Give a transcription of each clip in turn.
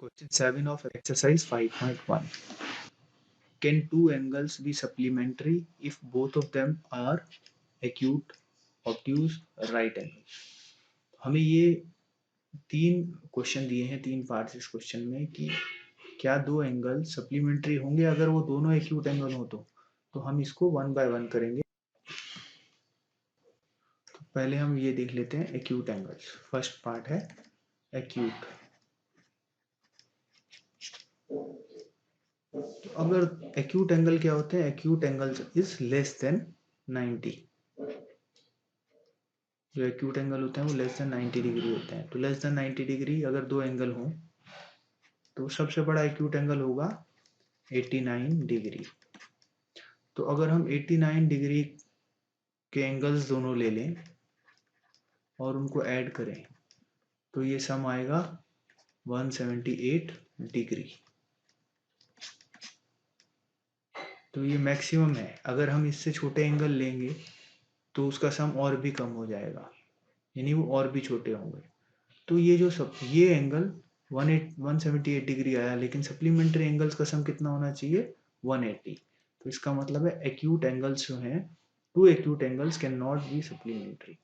Question 7 of exercise 5.1. Can two angles be supplementary if both of them are acute, obtuse, right angles? हमें ये तीन question दिए हैं, तीन पार्ट्स इस क्वेश्चन में कि क्या दो एंगल सप्लीमेंट्री होंगे अगर वो दोनों एक्यूट एंगल हो तो हम इसको वन बाय वन करेंगे। तो पहले हम ये देख लेते हैं एक्यूट एंगल्स। फर्स्ट पार्ट है एक्यूट। तो अगर एक्यूट एंगल क्या होते हैं? Acute angles is less than 90। जो एक्यूट एंगल होते हैं वो लेस देन 90 डिग्री होते हैं। तो लेस देन 90 डिग्री अगर दो एंगल हों तो सबसे बड़ा एक्यूट एंगल होगा 89 डिग्री। तो अगर हम 89 डिग्री के एंगल्स दोनों ले लें और उनको ऐड करें तो ये सम आएगा 178 डिग्री। तो ये मैक्सिमम है। अगर हम इससे छोटे एंगल लेंगे तो उसका सम और भी कम हो जाएगा, यानी वो और भी छोटे होंगे। तो ये एंगल 178 डिग्री आया, लेकिन सप्लीमेंट्री एंगल्स का सम कितना होना चाहिए? 180। तो इसका मतलब है एक्यूट एंगल्स जो हैं, two acute angles can not be supplementary.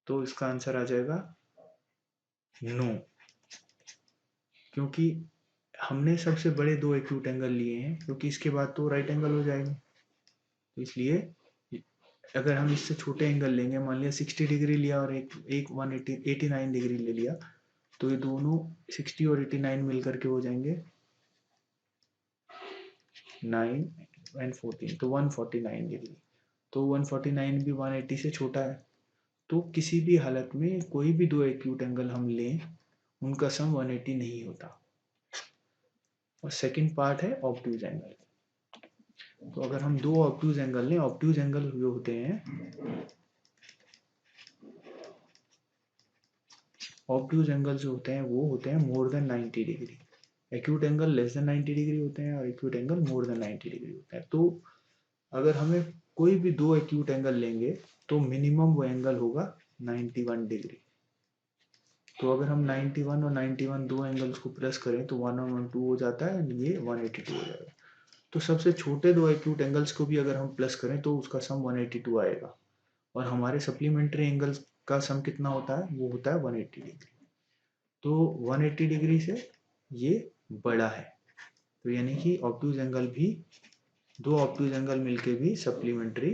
तो इसका आंसर आ जाएगा नो, क्योंकि हमने सबसे बड़े दो एक्यूट एंगल लिए हैं, क्योंकि इसके बाद तो राइट एंगल हो जाएंगे। तो इसलिए अगर हम इससे छोटे एंगल लेंगे, मान लिया 60 डिग्री लिया और एक 189 डिग्री ले लिया, तो ये दोनों 60 और 89 मिलकर के हो जाएंगे 9 एंड 14, तो 149 डिग्री। तो 149 भी 180 से छोटा है। तो किसी भी हालत में कोई भी दो एक्यूट एंगल हम लें, उनका सम 180 नहीं होता। और सेकंड पार्ट है ऑब्ट्यूज एंगल। तो अगर हम दो ऑब्ट्यूज एंगल लें, ऑब्ट्यूज एंगल जो होते हैं, ऑब्ट्यूज एंगल जो होते हैं वो होते हैं more than 90 degree. Acute angle less than 90 degree होते हैं और acute angle more than 90 degree होते हैं। तो अगर हमें कोई भी दो एक्यूट एंगल लेंगे तो मिनिमम वो एंगल होगा 91 डिग्री। तो अगर हम 91 और 91 दो एंगल्स को प्लस करें तो 112 हो जाता है, ये 182 हो जाएगा। तो सबसे छोटे दो एक्यूट एंगल्स को भी अगर हम प्लस करें तो उसका सम 182 आएगा। और हमारे सप्लीमेंट्री एंगल्स का सम कितना होता है? वो होता है 180 डिग्री। तो 180 डिग्री से ये बड़ा है। तो यानी कि ऑब्ट्यूज एंगल भी, दो ऑब्ट्यूज एंगल मिलके भी सप्लीमेंट्री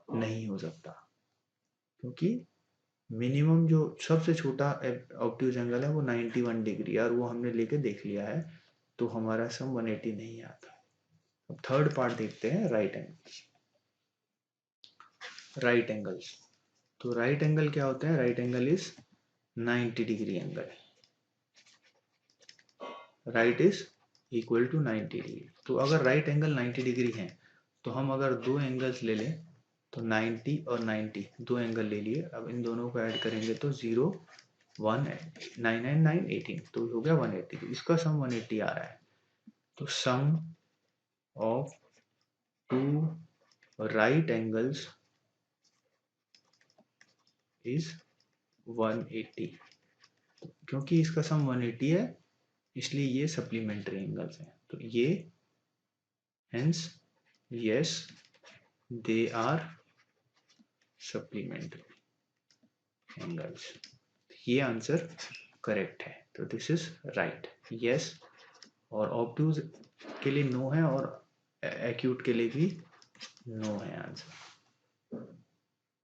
नहीं हो सकता, क्योंकि मिनिमम जो सबसे छोटा ऑब्ट्यूज एंगल है वो 91 डिग्री, और वो हमने लेके देख लिया है। तो हमारा सम 180 नहीं आता। अब थर्ड पार्ट देखते हैं राइट एंगल्स। राइट एंगल्स, तो राइट एंगल क्या होते हैं? Right angle is 90 degree angle. Right is equal to 90 degree. तो अगर राइट एंगल 90 डिग्री है तो हम अगर दो एंगल्स ले लें तो 90 और 90 दो एंगल ले लिए। अब इन दोनों को ऐड करेंगे तो 0 1 9 9 9 18, तो हो गया 180। तो इसका सम 180 आ रहा है। तो sum of two right angles is 180। क्योंकि इसका सम 180 है इसलिए ये सप्लीमेंट्री एंगल्स हैं। तो ये hence yes they are supplementary angles। ये आंसर करेक्ट है। तो दिस इज राइट, यस। और ऑब्ट्यूज के लिए नो है और एक्यूट के लिए भी नो है आंसर।